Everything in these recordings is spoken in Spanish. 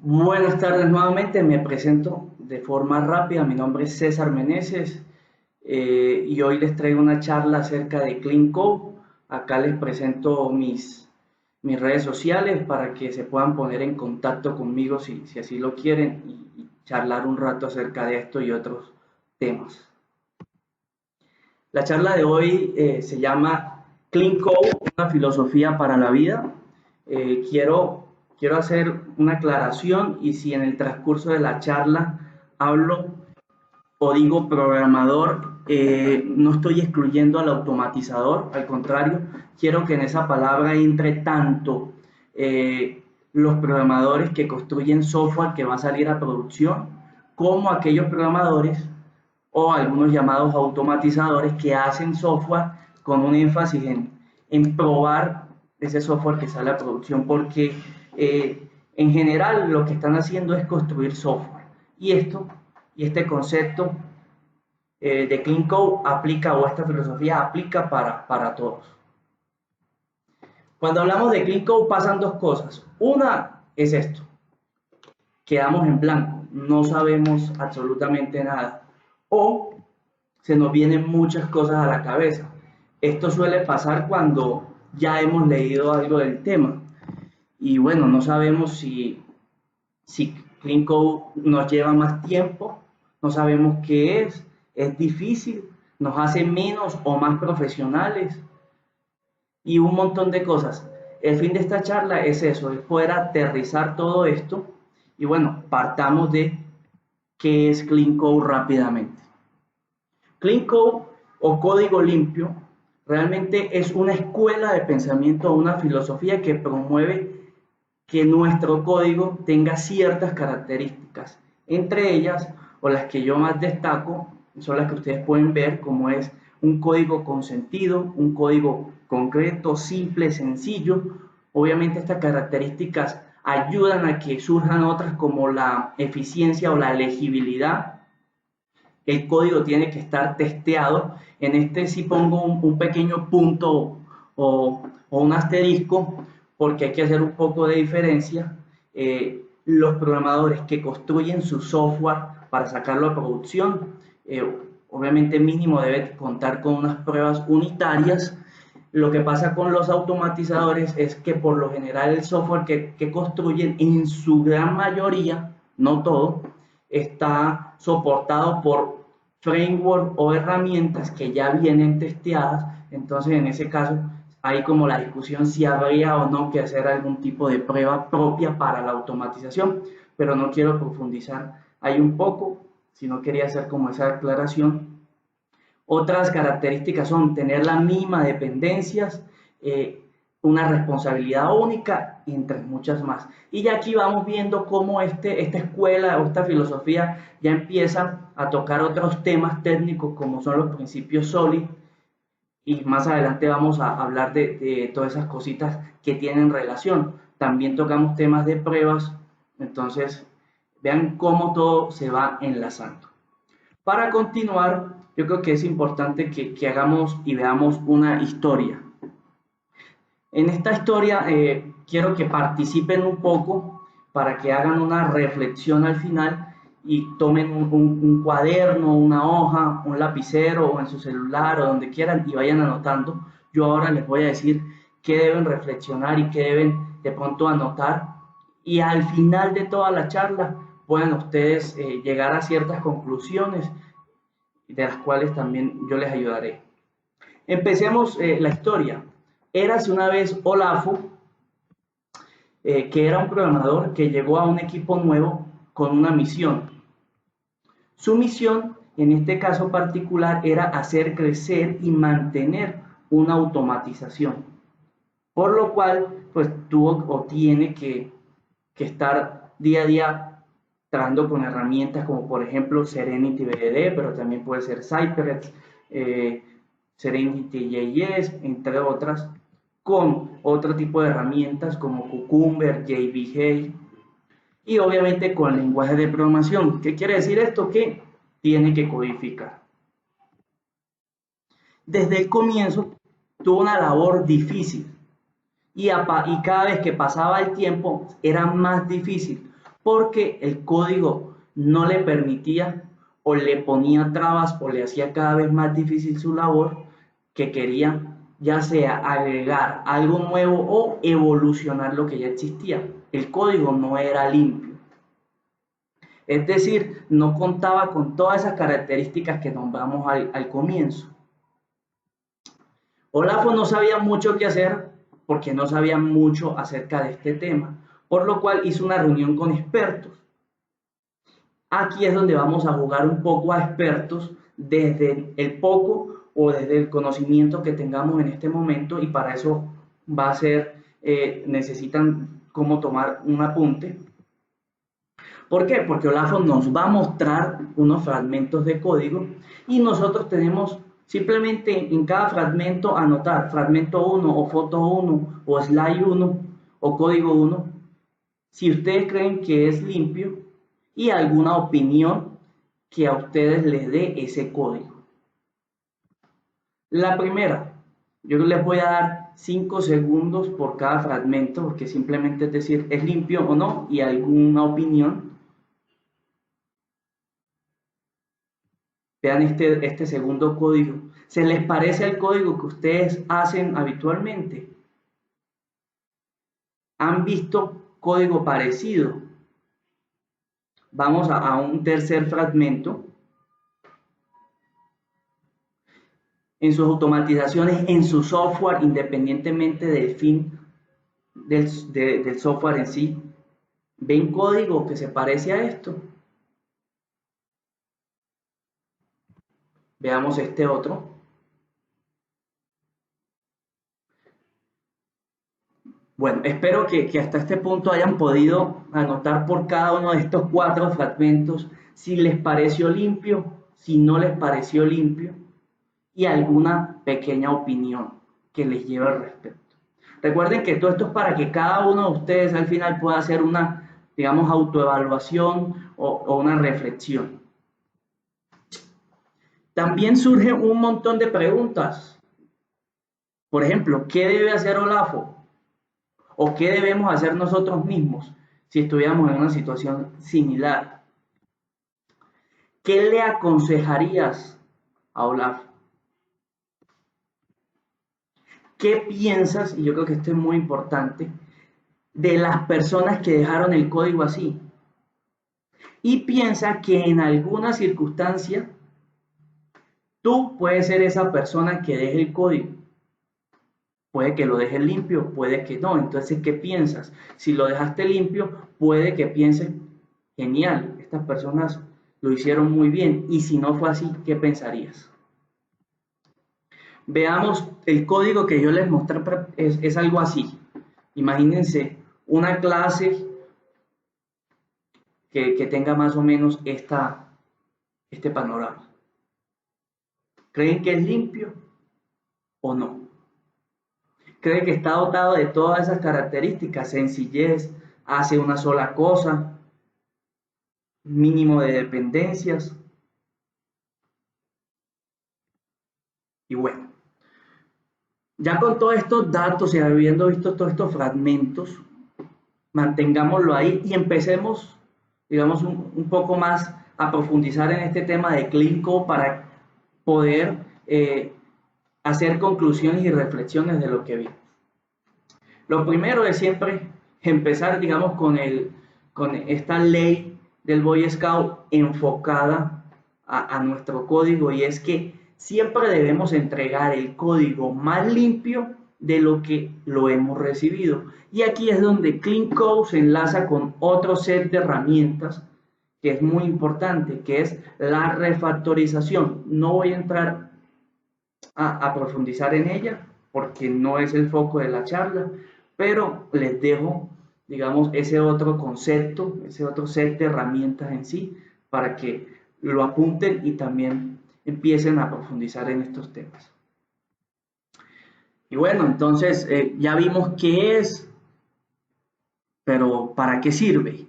Buenas tardes nuevamente, me presento de forma rápida, mi nombre es César Meneses y hoy les traigo una charla acerca de Clean Code. Acá les presento mis redes sociales para que se puedan poner en contacto conmigo si así lo quieren y charlar un rato acerca de esto y otros temas. La charla de hoy se llama Clean Code, una filosofía para la vida. Quiero hacer una aclaración y si en el transcurso de la charla hablo o digo programador, no estoy excluyendo al automatizador, al contrario, quiero que en esa palabra entre tanto los programadores que construyen software que va a salir a producción, como aquellos programadores o algunos llamados automatizadores que hacen software con un énfasis en probar ese software que sale a producción, porque en general lo que están haciendo es construir software. Y este concepto de Clean Code aplica, o esta filosofía aplica para todos. Cuando hablamos de Clean Code pasan dos cosas. Una es esto: quedamos en blanco, no sabemos absolutamente nada. O se nos vienen muchas cosas a la cabeza. Esto suele pasar cuando ya hemos leído algo del tema. Y bueno, no sabemos si Clean Code nos lleva más tiempo, no sabemos qué es difícil, nos hace menos o más profesionales y un montón de cosas. El fin de esta charla es eso, es poder aterrizar todo esto y bueno, partamos de qué es Clean Code rápidamente. Clean Code o código limpio realmente es una escuela de pensamiento, una filosofía que promueve que nuestro código tenga ciertas características. Entre ellas, o las que yo más destaco, son las que ustedes pueden ver, como es un código con sentido, un código concreto, simple, sencillo. Obviamente estas características ayudan a que surjan otras como la eficiencia o la legibilidad. El código tiene que estar testeado. En este sí pongo un pequeño punto o un asterisco porque hay que hacer un poco de diferencia. Los programadores que construyen su software para sacarlo a producción, obviamente mínimo debe contar con unas pruebas unitarias. Lo que pasa con los automatizadores es que por lo general el software que construyen en su gran mayoría, no todo, está soportado por framework o herramientas que ya vienen testeadas. Entonces en ese caso hay como la discusión si habría o no que hacer algún tipo de prueba propia para la automatización, pero no quiero profundizar ahí un poco, sino quería hacer como esa aclaración. Otras características son tener las mismas dependencias, una responsabilidad única, entre muchas más. Y ya aquí vamos viendo cómo esta escuela o esta filosofía ya empieza a tocar otros temas técnicos como son los principios SOLID, y más adelante vamos a hablar de todas esas cositas que tienen relación. También tocamos temas de pruebas, entonces vean cómo todo se va enlazando. Para continuar, yo creo que es importante que hagamos y veamos una historia. En esta historia quiero que participen un poco para que hagan una reflexión al final y tomen un cuaderno, una hoja, un lapicero o en su celular o donde quieran y vayan anotando. Yo ahora les voy a decir qué deben reflexionar y qué deben de pronto anotar y al final de toda la charla puedan ustedes llegar a ciertas conclusiones de las cuales también yo les ayudaré. Empecemos la historia. Érase una vez Olafo, que era un programador que llegó a un equipo nuevo con una misión. Su misión, en este caso particular, era hacer crecer y mantener una automatización, por lo cual pues tuvo o tiene que estar día a día trabajando con herramientas como por ejemplo Serenity BDD, pero también puede ser Cypress, Serenity JS, entre otras, con otro tipo de herramientas como Cucumber, JVG y obviamente con lenguaje de programación. ¿Qué quiere decir esto? Que tiene que codificar. Desde el comienzo tuvo una labor difícil y cada vez que pasaba el tiempo era más difícil porque el código no le permitía o le ponía trabas o le hacía cada vez más difícil su labor que quería, ya sea agregar algo nuevo o evolucionar lo que ya existía. El código no era limpio. Es decir, no contaba con todas esas características que nombramos al comienzo. Olafo no sabía mucho qué hacer porque no sabía mucho acerca de este tema, por lo cual hizo una reunión con expertos. Aquí es donde vamos a jugar un poco a expertos desde el poco o desde el conocimiento que tengamos en este momento, y para eso va a ser, necesitan como tomar un apunte. ¿Por qué? Porque Olafo nos va a mostrar unos fragmentos de código y nosotros tenemos simplemente en cada fragmento anotar fragmento 1 o foto 1 o slide 1 o código 1 si ustedes creen que es limpio y alguna opinión que a ustedes les dé ese código. La primera, yo les voy a dar 5 segundos por cada fragmento, porque simplemente es decir, es limpio o no, y alguna opinión. Vean este segundo código. ¿Se les parece al código que ustedes hacen habitualmente? ¿Han visto código parecido? Vamos a un tercer fragmento. En sus automatizaciones, en su software, independientemente del fin del software en sí, ¿ven código que se parece a esto? Veamos este otro. Bueno, espero que hasta este punto hayan podido anotar por cada uno de estos 4 fragmentos si les pareció limpio, si no les pareció limpio, y alguna pequeña opinión que les lleve al respecto. Recuerden que todo esto es para que cada uno de ustedes al final pueda hacer una, digamos, autoevaluación o una reflexión. También surge un montón de preguntas. Por ejemplo, ¿qué debe hacer Olafo? ¿O qué debemos hacer nosotros mismos si estuviéramos en una situación similar? ¿Qué le aconsejarías a Olaf? ¿Qué piensas, y yo creo que esto es muy importante, de las personas que dejaron el código así? Y piensa que en alguna circunstancia tú puedes ser esa persona que deje el código. Puede que lo dejes limpio, puede que no. Entonces, ¿qué piensas? Si lo dejaste limpio, puede que pienses, genial, estas personas lo hicieron muy bien. Y si no fue así, ¿qué pensarías? Veamos el código que yo les mostré, es algo así. Imagínense una clase que tenga más o menos este panorama. ¿Creen que es limpio o no? ¿Creen que está dotado de todas esas características? Sencillez, hace una sola cosa, mínimo de dependencias. Y bueno, ya con todos estos datos y habiendo visto todos estos fragmentos, mantengámoslo ahí y empecemos, digamos, un poco más a profundizar en este tema de Clean Code para poder hacer conclusiones y reflexiones de lo que vimos. Lo primero es siempre empezar, digamos, con esta ley del Boy Scout enfocada a nuestro código, y es que siempre debemos entregar el código más limpio de lo que lo hemos recibido. Y aquí es donde Clean Code se enlaza con otro set de herramientas que es muy importante, que es la refactorización. No voy a entrar a profundizar en ella porque no es el foco de la charla, pero les dejo, digamos, ese otro concepto, ese otro set de herramientas en sí, para que lo apunten y también empiecen a profundizar en estos temas. Y bueno, entonces ya vimos qué es, pero ¿para qué sirve?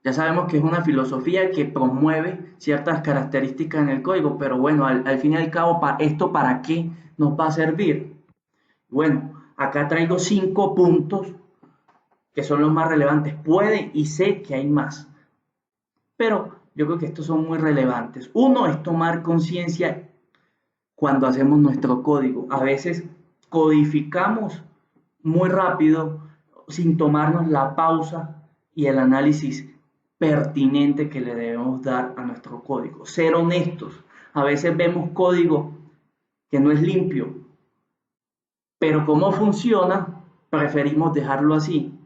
Ya sabemos que es una filosofía que promueve ciertas características en el código, pero bueno, al fin y al cabo, ¿esto para qué nos va a servir? Bueno, acá traigo 5 puntos que son los más relevantes. Puede y sé que hay más, pero yo creo que estos son muy relevantes. Uno es tomar conciencia cuando hacemos nuestro código. A veces codificamos muy rápido sin tomarnos la pausa y el análisis pertinente que le debemos dar a nuestro código. Ser honestos. A veces vemos código que no es limpio, pero como funciona, preferimos dejarlo así.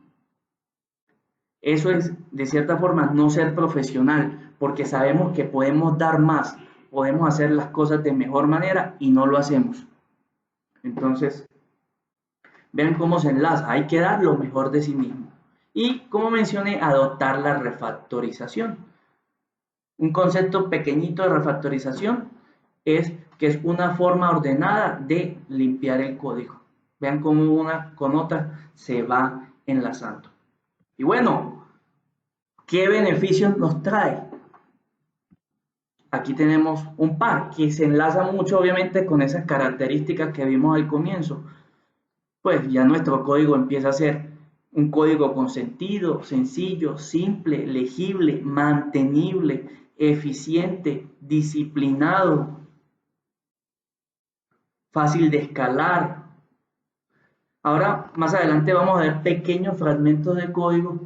Eso es, de cierta forma, no ser profesional, porque sabemos que podemos dar más, podemos hacer las cosas de mejor manera y no lo hacemos. Entonces, vean cómo se enlaza, hay que dar lo mejor de sí mismo. Y, como mencioné, adoptar la refactorización. Un concepto pequeñito de refactorización es que es una forma ordenada de limpiar el código. Vean cómo una con otra se va enlazando. Y bueno, ¿qué beneficios nos trae? Aquí tenemos un par que se enlaza mucho obviamente con esas características que vimos al comienzo. Pues ya nuestro código empieza a ser un código con sentido, sencillo, simple, legible, mantenible, eficiente, disciplinado, fácil de escalar. Ahora, más adelante vamos a ver pequeños fragmentos de código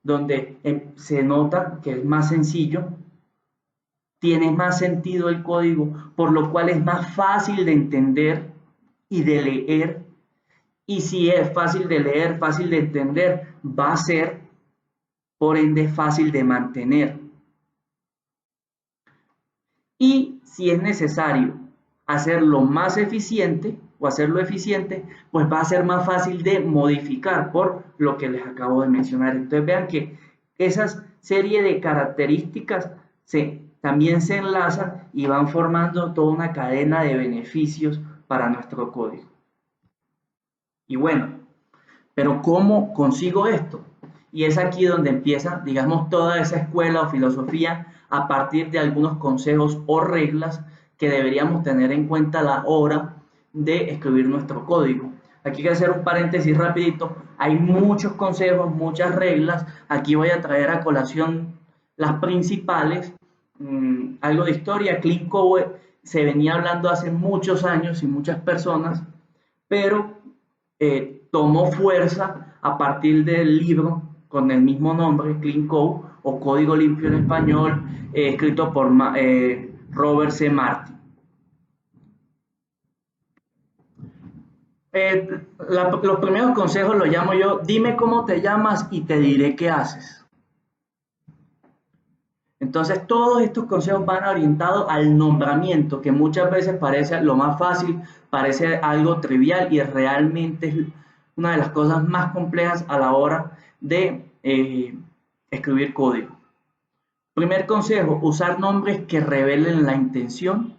donde se nota que es más sencillo, tiene más sentido el código, por lo cual es más fácil de entender y de leer. Y si es fácil de leer, fácil de entender, va a ser, por ende, fácil de mantener. Y si es necesario hacerlo más eficiente o hacerlo eficiente, pues va a ser más fácil de modificar por lo que les acabo de mencionar. Entonces vean que esas serie de características también se enlazan y van formando toda una cadena de beneficios para nuestro código. Y bueno, pero ¿cómo consigo esto? Y es aquí donde empieza, digamos, toda esa escuela o filosofía a partir de algunos consejos o reglas que deberíamos tener en cuenta a la hora de escribir nuestro código. Aquí quiero hacer un paréntesis rapidito. Hay muchos consejos, muchas reglas. Aquí voy a traer a colación las principales. Algo de historia. Clean Code se venía hablando hace muchos años y muchas personas, pero tomó fuerza a partir del libro con el mismo nombre, Clean Code, o Código Limpio en español, escrito por Robert C. Martin. Los primeros consejos los llamo yo: dime cómo te llamas y te diré qué haces. Entonces todos estos consejos van orientados al nombramiento, que muchas veces parece lo más fácil, parece algo trivial y realmente es una de las cosas más complejas a la hora de escribir código. Primer consejo: usar nombres que revelen la intención.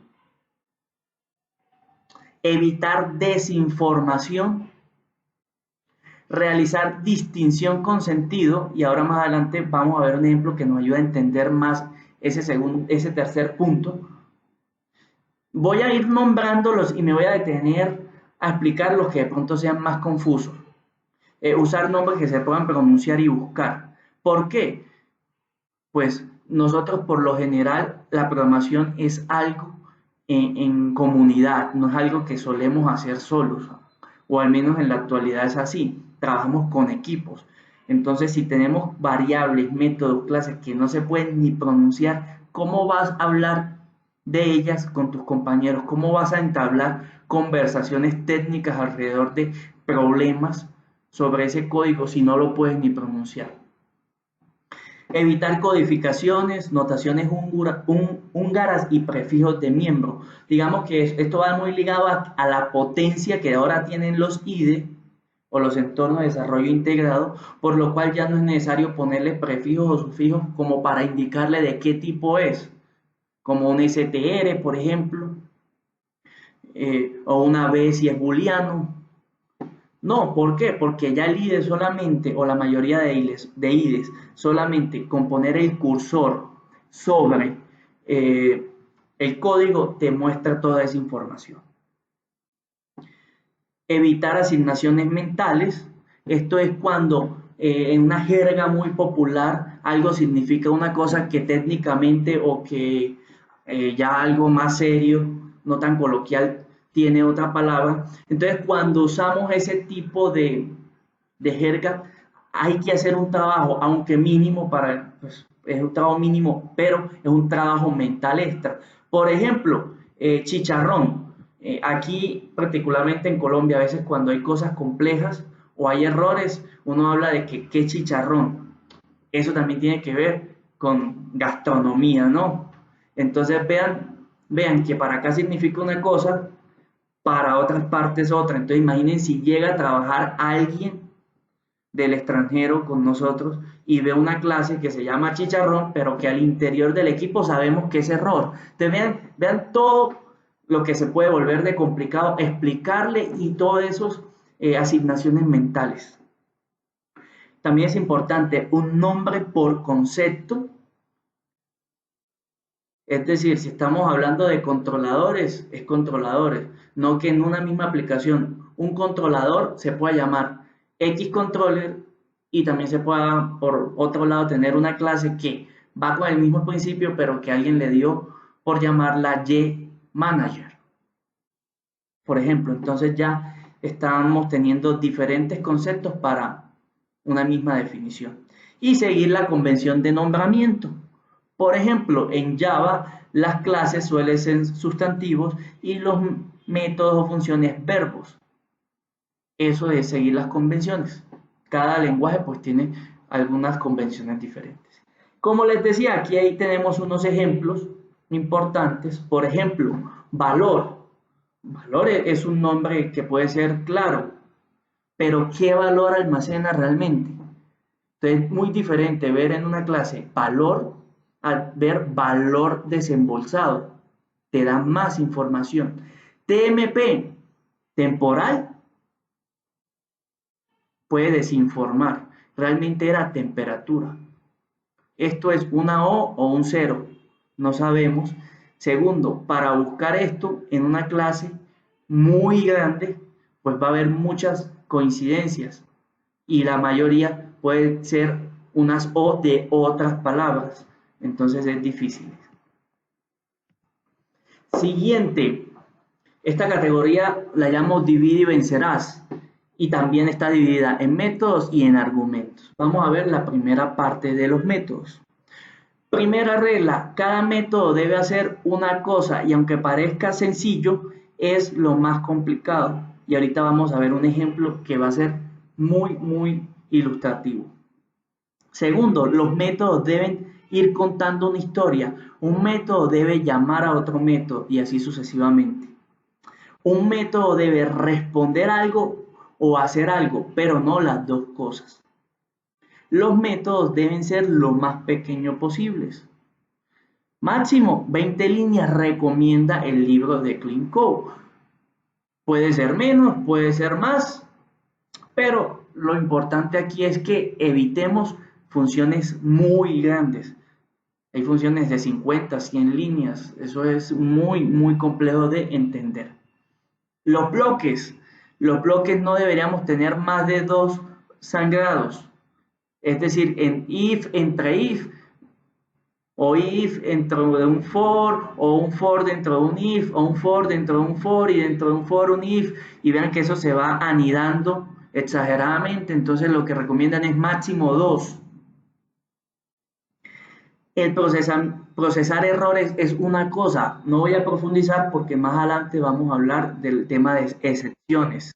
Evitar desinformación. Realizar distinción con sentido, y ahora más adelante vamos a ver un ejemplo que nos ayuda a entender más ese tercer punto. Voy a ir nombrándolos y me voy a detener a explicar los que de pronto sean más confusos. Usar nombres que se puedan pronunciar y buscar. ¿Por qué? Pues nosotros por lo general la programación es algo en comunidad, no es algo que solemos hacer solos, o al menos en la actualidad es así. Trabajamos con equipos. Entonces, si tenemos variables, métodos, clases que no se pueden ni pronunciar, ¿cómo vas a hablar de ellas con tus compañeros? ¿Cómo vas a entablar conversaciones técnicas alrededor de problemas sobre ese código si no lo puedes ni pronunciar? Evitar codificaciones, notaciones húngaras y prefijos de miembro. Digamos que esto va muy ligado a la potencia que ahora tienen los IDE o los entornos de desarrollo integrado, por lo cual ya no es necesario ponerle prefijos o sufijos como para indicarle de qué tipo es, como un str, por ejemplo, o una b si es booleano. No, ¿por qué? Porque ya el IDE solamente, o la mayoría de IDEs, solamente con poner el cursor sobre el código te muestra toda esa información. Evitar asignaciones mentales. Esto es cuando en una jerga muy popular, algo significa una cosa que técnicamente o que ya algo más serio, no tan coloquial, tiene otra palabra. Entonces, cuando usamos ese tipo de jerga, hay que hacer un trabajo, aunque mínimo, pues, es un trabajo mínimo, pero es un trabajo mental extra. Por ejemplo, chicharrón. Aquí, particularmente en Colombia, a veces cuando hay cosas complejas o hay errores, uno habla de que qué chicharrón. Eso también tiene que ver con gastronomía, ¿no? Entonces vean que para acá significa una cosa, para otras partes otra. Entonces imaginen si llega a trabajar alguien del extranjero con nosotros y ve una clase que se llama chicharrón, pero que al interior del equipo sabemos que es error. Entonces vean todo lo que se puede volver de complicado, explicarle y todas esas asignaciones mentales. También es importante un nombre por concepto, es decir, si estamos hablando de controladores, es controladores, no que en una misma aplicación un controlador se pueda llamar X controller y también se pueda, por otro lado, tener una clase que va con el mismo principio, pero que alguien le dio por llamarla Y manager. Por ejemplo, entonces ya estamos teniendo diferentes conceptos para una misma definición. Y seguir la convención de nombramiento. Por ejemplo, en Java las clases suelen ser sustantivos y los métodos o funciones verbos. Eso es seguir las convenciones. Cada lenguaje pues tiene algunas convenciones diferentes. Como les decía, aquí ahí tenemos unos ejemplos importantes. Por ejemplo, valor. Valor es un nombre que puede ser claro, pero ¿qué valor almacena realmente? Entonces es muy diferente ver en una clase valor al ver valor desembolsado. Te da más información. TMP, temporal, puede desinformar. Realmente era temperatura. Esto es una O un 0. No sabemos. Segundo, para buscar esto en una clase muy grande, pues va a haber muchas coincidencias y la mayoría puede ser unas O de otras palabras. Entonces es difícil. Siguiente. Esta categoría la llamo divide y vencerás y también está dividida en métodos y en argumentos. Vamos a ver la primera parte de los métodos. Primera regla, cada método debe hacer una cosa y aunque parezca sencillo, es lo más complicado. Y ahorita vamos a ver un ejemplo que va a ser muy ilustrativo. Segundo, los métodos deben ir contando una historia. Un método debe llamar a otro método y así sucesivamente. Un método debe responder algo o hacer algo, pero no las dos cosas. Los métodos deben ser lo más pequeños posibles. Máximo 20 líneas recomienda el libro de Clean Code. Puede ser menos, puede ser más, pero lo importante aquí es que evitemos funciones muy grandes. Hay funciones de 50, 100 líneas. Eso es muy complejo de entender. Los bloques no deberíamos tener más de 2 sangrados. Es decir, en if, entre if, o if dentro de un for, o un for dentro de un if, o un for dentro de un for, y dentro de un for un if, y vean que eso se va anidando exageradamente. Entonces lo que recomiendan es máximo 2. El procesar errores es una cosa, no voy a profundizar porque más adelante vamos a hablar del tema de excepciones.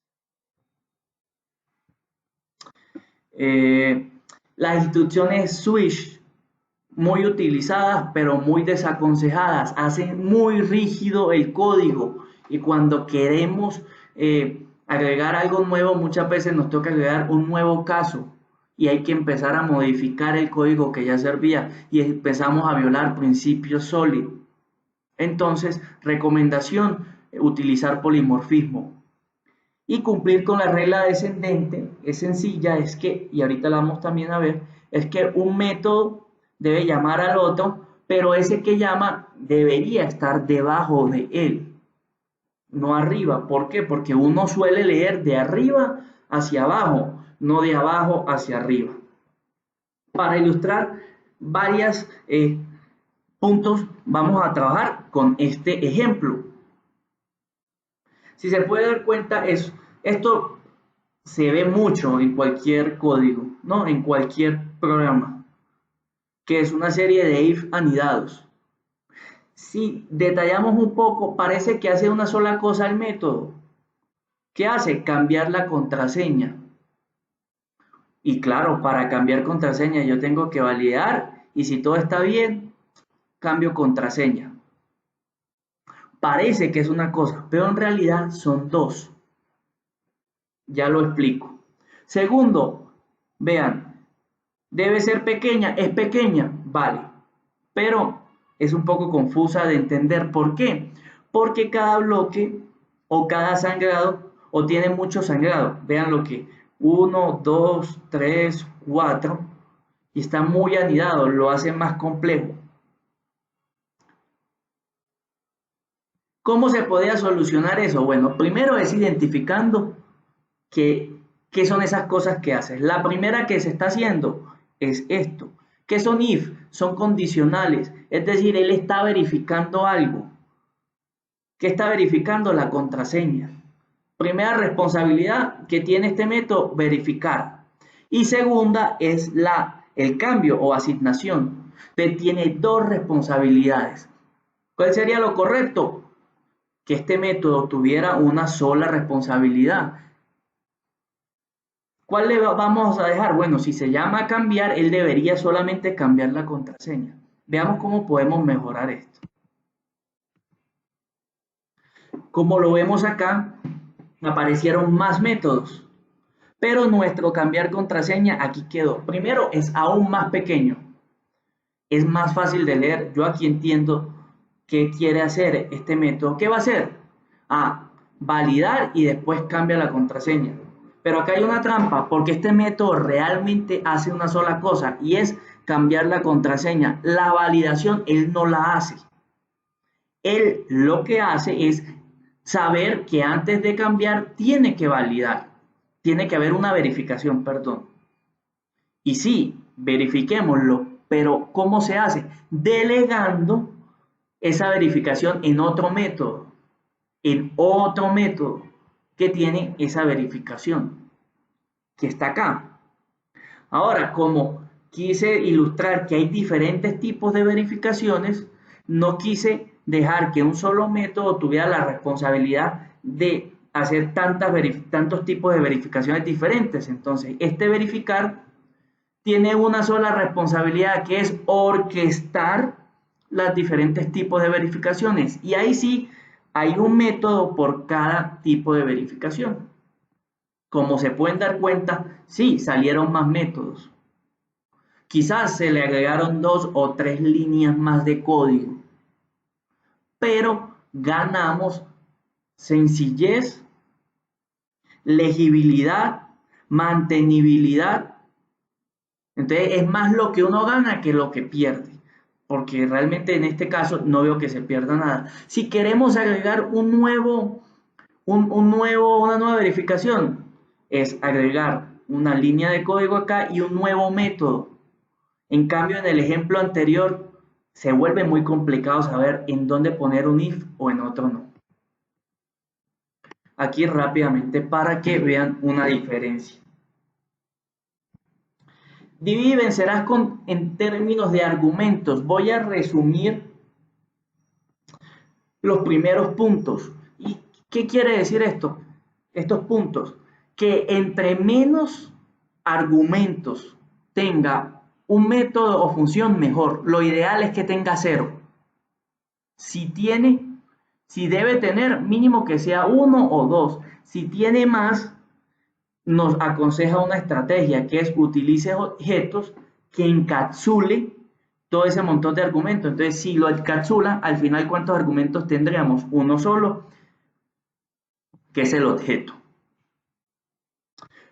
Las instrucciones switch, muy utilizadas pero muy desaconsejadas, hacen muy rígido el código y cuando queremos agregar algo nuevo muchas veces nos toca agregar un nuevo caso y hay que empezar a modificar el código que ya servía y empezamos a violar principios sólidos. Entonces, recomendación, utilizar polimorfismo. Y cumplir con la regla descendente es sencilla, es que, y ahorita la vamos también a ver, es que un método debe llamar al otro, pero ese que llama debería estar debajo de él, no arriba. ¿Por qué? Porque uno suele leer de arriba hacia abajo, no de abajo hacia arriba. Para ilustrar varios puntos, vamos a trabajar con este ejemplo. Si se puede dar cuenta, esto se ve mucho en cualquier código, ¿no? En cualquier programa, que es una serie de if anidados. Si detallamos un poco, parece que hace una sola cosa el método. ¿Qué hace? Cambiar la contraseña. Y claro, para cambiar contraseña yo tengo que validar y si todo está bien, cambio contraseña. Parece que es una cosa, pero en realidad son dos. Ya lo explico. Segundo, vean, debe ser pequeña, es pequeña, vale, pero es un poco confusa de entender. ¿Por qué? Porque cada bloque o cada sangrado o tiene mucho sangrado. Vean lo que 1, 2, 3, 4 y está muy anidado, lo hace más complejo. ¿Cómo se podría solucionar eso? Bueno, primero es identificando qué son esas cosas que haces. La primera que se está haciendo es esto. ¿Qué son if? Son condicionales, es decir, él está verificando algo. ¿Qué está verificando? La contraseña. Primera responsabilidad que tiene este método, verificar. Y segunda es el cambio o asignación. Tiene dos responsabilidades. ¿Cuál sería lo correcto? Que este método tuviera una sola responsabilidad. ¿Cuál le vamos a dejar? Bueno, si se llama cambiar, él debería solamente cambiar la contraseña. Veamos cómo podemos mejorar esto. Como lo vemos acá, aparecieron más métodos, pero nuestro cambiar contraseña aquí quedó. Primero, es aún más pequeño, es más fácil de leer. Yo aquí entiendo qué quiere hacer este método. ¿Qué va a hacer? Validar y después cambia la contraseña. Pero acá hay una trampa, porque este método realmente hace una sola cosa y es cambiar la contraseña. La validación él no la hace. Él lo que hace es saber que antes de cambiar tiene que validar. Tiene que haber una verificación, perdón. Y sí, verifiquémoslo, pero ¿cómo se hace? Delegando esa verificación en otro método. En otro método que tiene esa verificación, que está acá. Ahora, como quise ilustrar que hay diferentes tipos de verificaciones, no quise dejar que un solo método tuviera la responsabilidad de hacer tantos tipos de verificaciones diferentes. Entonces, este verificar tiene una sola responsabilidad, que es orquestar los diferentes tipos de verificaciones. Y ahí sí, hay un método por cada tipo de verificación. Como se pueden dar cuenta, sí, salieron más métodos. Quizás se le agregaron 2 o 3 líneas más de código, pero ganamos sencillez, legibilidad, mantenibilidad. Entonces es más lo que uno gana que lo que pierde, porque realmente en este caso no veo que se pierda nada. Si queremos agregar una nueva verificación, es agregar una línea de código acá y un nuevo método. En cambio, en el ejemplo anterior, se vuelve muy complicado saber en dónde poner un if o en otro no. Aquí rápidamente para que vean una diferencia. Divide y vencerás en términos de argumentos. Voy a resumir los primeros puntos. ¿Y qué quiere decir esto? Estos puntos. Que entre menos argumentos tenga un método o función, mejor. Lo ideal es que tenga 0. Si debe tener, mínimo que sea 1 o 2. Si tiene más, nos aconseja una estrategia que es utilice objetos que encapsule todo ese montón de argumentos. Entonces, si lo encapsula, al final, ¿cuántos argumentos tendríamos? Uno solo, que es el objeto.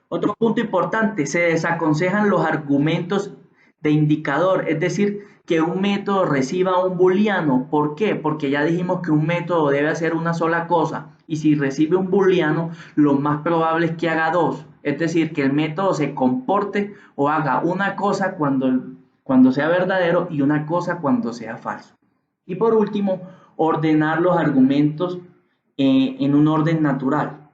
Otro punto importante, se desaconsejan los argumentos de indicador, es decir, que un método reciba un booleano. ¿Por qué? Porque ya dijimos que un método debe hacer una sola cosa y si recibe un booleano, lo más probable es que haga 2. Es decir, que el método se comporte o haga una cosa cuando sea verdadero y una cosa cuando sea falso. Y por último, ordenar los argumentos en un orden natural.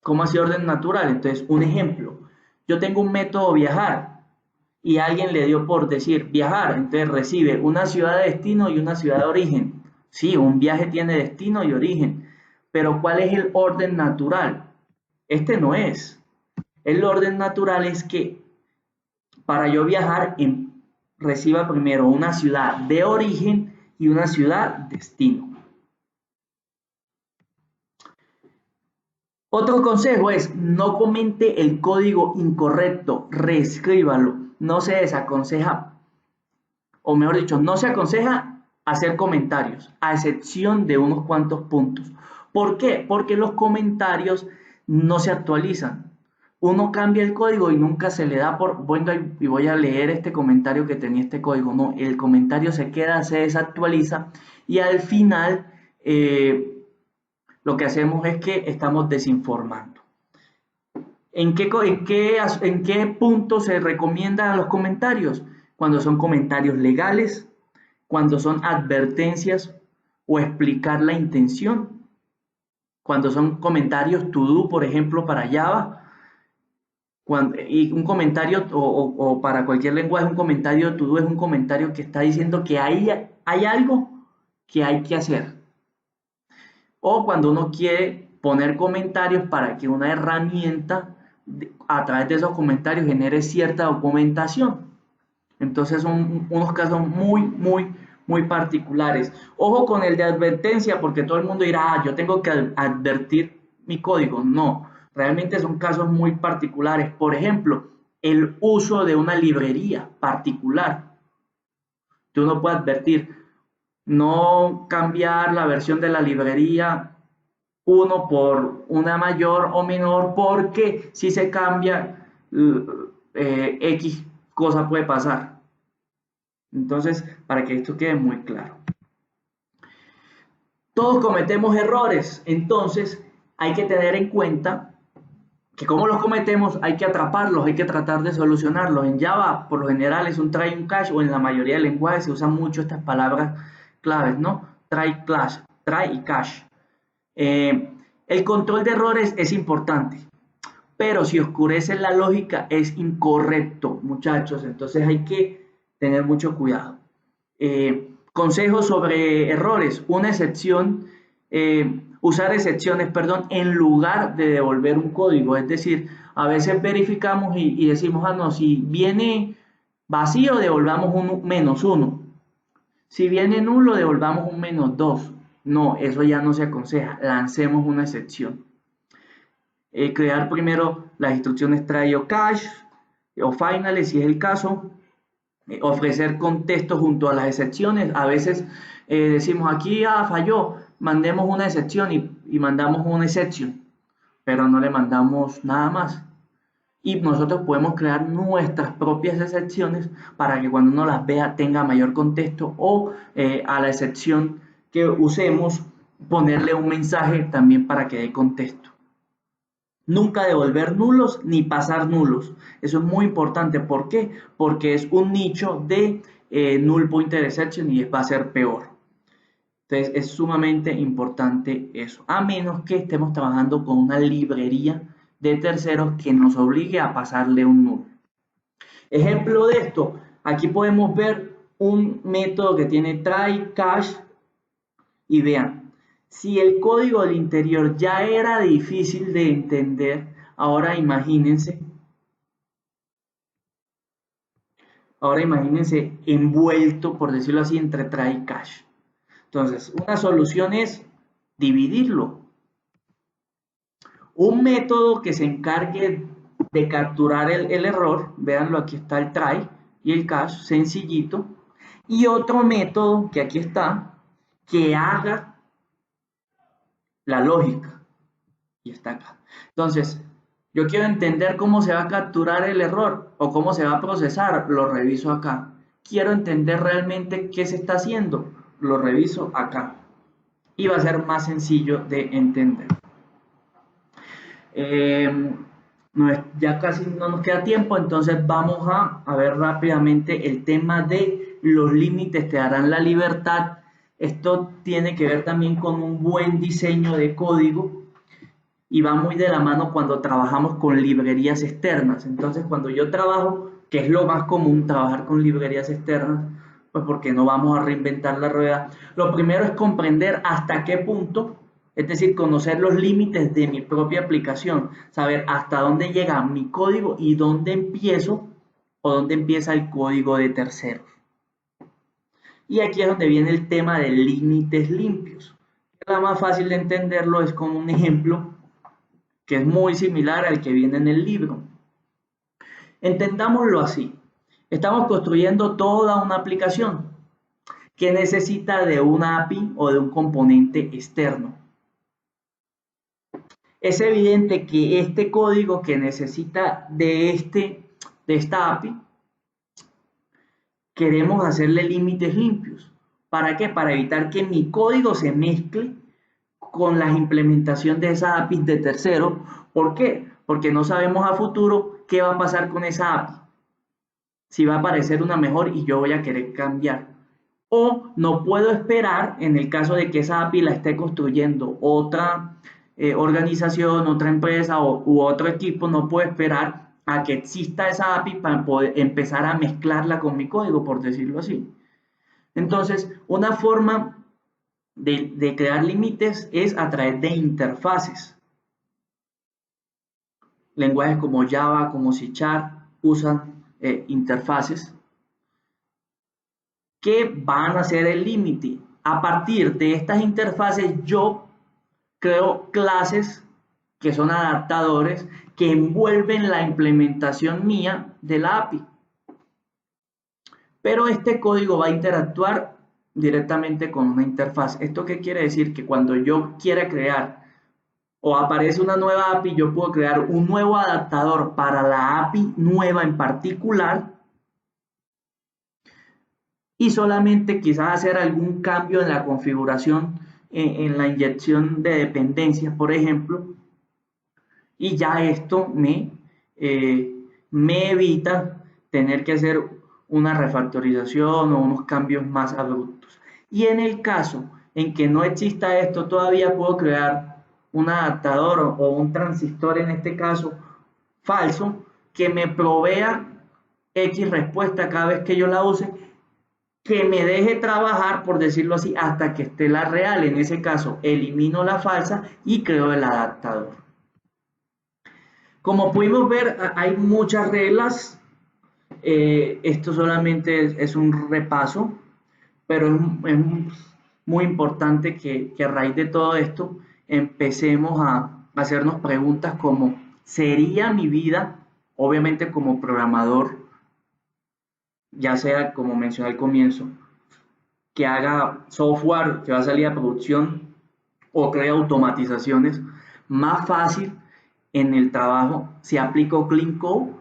¿Cómo así orden natural? Entonces, un ejemplo. Yo tengo un método viajar y alguien le dio por decir viajar, entonces recibe una ciudad de destino y una ciudad de origen. Sí, un viaje tiene destino y origen, pero ¿cuál es el orden natural? Este no es. El orden natural es que para yo viajar reciba primero una ciudad de origen y una ciudad destino. Otro consejo es no comente el código incorrecto, reescríbalo. No se desaconseja, o mejor dicho, no se aconseja hacer comentarios, a excepción de unos cuantos puntos. ¿Por qué? Porque los comentarios no se actualizan. Uno cambia el código y nunca se le da por, bueno, y voy a leer este comentario que tenía este código. No, el comentario se queda, se desactualiza y al final lo que hacemos es que estamos desinformando. ¿En qué punto se recomiendan los comentarios? Cuando son comentarios legales, cuando son advertencias o explicar la intención, cuando son comentarios to do, por ejemplo, para Java, y un comentario o para cualquier lenguaje, un comentario to do es un comentario que está diciendo que hay algo que hay que hacer. O cuando uno quiere poner comentarios para que una herramienta a través de esos comentarios genere cierta documentación. Entonces son unos casos muy particulares. Ojo con el de advertencia, porque todo el mundo dirá, yo tengo que advertir mi código. No, realmente son casos muy particulares. Por ejemplo, el uso de una librería particular. Tú no puedes advertir, no cambiar la versión de la librería uno por una mayor o menor, porque si se cambia, X cosa puede pasar. Entonces, para que esto quede muy claro. Todos cometemos errores, entonces hay que tener en cuenta que como los cometemos hay que atraparlos, hay que tratar de solucionarlos. En Java, por lo general, es un try and catch, o en la mayoría de lenguajes se usan mucho estas palabras claves, ¿no? Try y catch. El control de errores es importante, pero si oscurece la lógica es incorrecto, muchachos. Entonces hay que tener mucho cuidado. Consejos sobre errores. Una excepción, usar excepciones, perdón, en lugar de devolver un código. Es decir, a veces verificamos y decimos, ah, no, si viene vacío, devolvamos un -1. Si viene nulo, devolvamos un -2. No, eso ya no se aconseja. Lancemos una excepción. Crear primero las instrucciones try o catch o finales, si es el caso. Ofrecer contexto junto a las excepciones. A veces decimos aquí falló, mandemos una excepción y mandamos una exception, pero no le mandamos nada más. Y nosotros podemos crear nuestras propias excepciones para que cuando uno las vea tenga mayor contexto, o a la excepción que usemos ponerle un mensaje también para que dé contexto. Nunca devolver nulos ni pasar nulos. Eso es muy importante. ¿Por qué? Porque es un nicho de null pointer exception y va a ser peor. Entonces es sumamente importante eso. A menos que estemos trabajando con una librería de terceros que nos obligue a pasarle un null. Ejemplo de esto. Aquí podemos ver un método que tiene try, catch y vean. Si el código del interior ya era difícil de entender, ahora imagínense envuelto, por decirlo así, entre try y catch. Entonces, una solución es dividirlo. Un método que se encargue de capturar el error, véanlo, aquí está el try y el catch, sencillito. Y otro método que aquí está, que haga la lógica, y está acá. Entonces, yo quiero entender cómo se va a capturar el error o cómo se va a procesar, lo reviso acá. Quiero entender realmente qué se está haciendo, lo reviso acá. Y va a ser más sencillo de entender. Ya casi no nos queda tiempo, entonces vamos a ver rápidamente el tema de los límites te darán la libertad. Esto tiene que ver también con un buen diseño de código y va muy de la mano cuando trabajamos con librerías externas. Entonces, cuando yo trabajo, que es lo más común, trabajar con librerías externas, pues porque no vamos a reinventar la rueda. Lo primero es comprender hasta qué punto, es decir, conocer los límites de mi propia aplicación, saber hasta dónde llega mi código y dónde empiezo o dónde empieza el código de terceros. Y aquí es donde viene el tema de límites limpios. La más fácil de entenderlo es con un ejemplo que es muy similar al que viene en el libro. Entendámoslo así. Estamos construyendo toda una aplicación que necesita de una API o de un componente externo. Es evidente que este código que necesita de esta API, queremos hacerle límites limpios. ¿Para qué? Para evitar que mi código se mezcle con la implementación de esa API de tercero. ¿Por qué? Porque no sabemos a futuro qué va a pasar con esa API. Si va a aparecer una mejor y yo voy a querer cambiar. O no puedo esperar, en el caso de que esa API la esté construyendo otra organización, otra empresa u otro equipo, no puedo esperar a que exista esa API para poder empezar a mezclarla con mi código, por decirlo así. Entonces, una forma de crear límites es a través de interfaces. Lenguajes como Java, como C# usan interfaces que van a ser el límite. A partir de estas interfaces yo creo clases que son adaptadores que envuelven la implementación mía de la API. Pero este código va a interactuar directamente con una interfaz. ¿Esto qué quiere decir? Que cuando yo quiera crear o aparece una nueva API, yo puedo crear un nuevo adaptador para la API nueva en particular y solamente quizás hacer algún cambio en la configuración, en la inyección de dependencias, por ejemplo, y ya esto me evita tener que hacer una refactorización o unos cambios más abruptos. Y en el caso en que no exista esto, todavía puedo crear un adaptador o un transistor, en este caso falso, que me provea X respuesta cada vez que yo la use, que me deje trabajar, por decirlo así, hasta que esté la real. En ese caso, elimino la falsa y creo el adaptador. Como pudimos ver, hay muchas reglas. Esto solamente es un repaso, pero es muy importante que a raíz de todo esto empecemos a hacernos preguntas como, ¿sería mi vida, obviamente como programador, ya sea como mencioné al comienzo, que haga software que va a salir a producción o cree automatizaciones, más fácil en el trabajo si aplico Clean Code?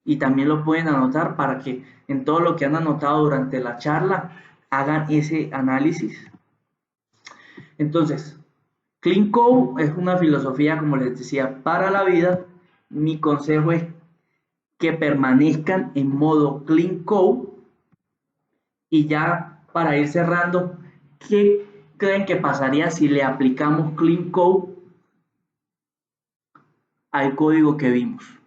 Y también lo pueden anotar para que en todo lo que han anotado durante la charla hagan ese análisis. Entonces, Clean Code es una filosofía, como les decía, para la vida. Mi consejo es que permanezcan en modo Clean Code. Y ya para ir cerrando, ¿qué creen que pasaría si le aplicamos Clean Code al código que vimos?